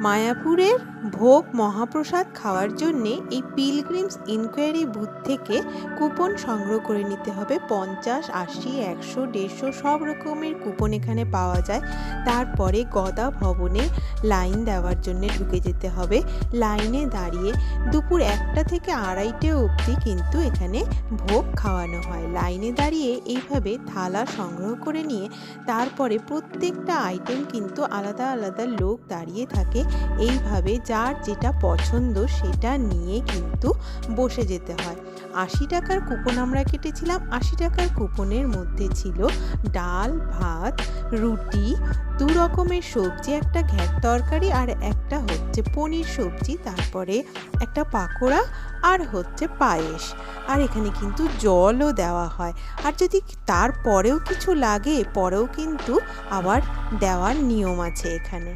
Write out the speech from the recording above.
মায়াপুরের ভোগ মহাপ্রসাদ খাওয়ার জন্যে এই পিলগ্রিমস ইনকোয়ারি বুথ থেকে কুপন সংগ্রহ করে নিতে হবে। 50, 80, 100, 150 সব রকমের কুপন এখানে পাওয়া যায়। তারপরে গদা ভবনে লাইন দেওয়ার জন্য ঢুকে যেতে হবে। লাইনে দাঁড়িয়ে দুপুর 1টা থেকে 2:30 অবধি কিন্তু এখানে ভোগ খাওয়ানো হয়। লাইনে দাঁড়িয়ে এইভাবে থালা সংগ্রহ করে নিয়ে তারপরে প্রত্যেকটা আইটেম কিন্তু আলাদা আলাদা লোক দাঁড়িয়ে থাকে। এইভাবে যার যেটা পছন্দ সেটা নিয়ে কিন্তু বসে যেতে হয়। 80 টাকার কুপন আমরা কেটেছিলাম। 80 টাকার কুপনের মধ্যে ছিল ডাল, ভাত, রুটি, 2 রকমের সবজি, একটা ঘ্যাট তরকারি আর একটা হচ্ছে পনির সবজি, তারপরে একটা পাকোড়া আর হচ্ছে পায়েস। আর এখানে কিন্তু জলও দেওয়া হয়। আর যদি তারপরেও কিছু লাগে পরেও কিন্তু আবার দেওয়ার নিয়ম আছে এখানে।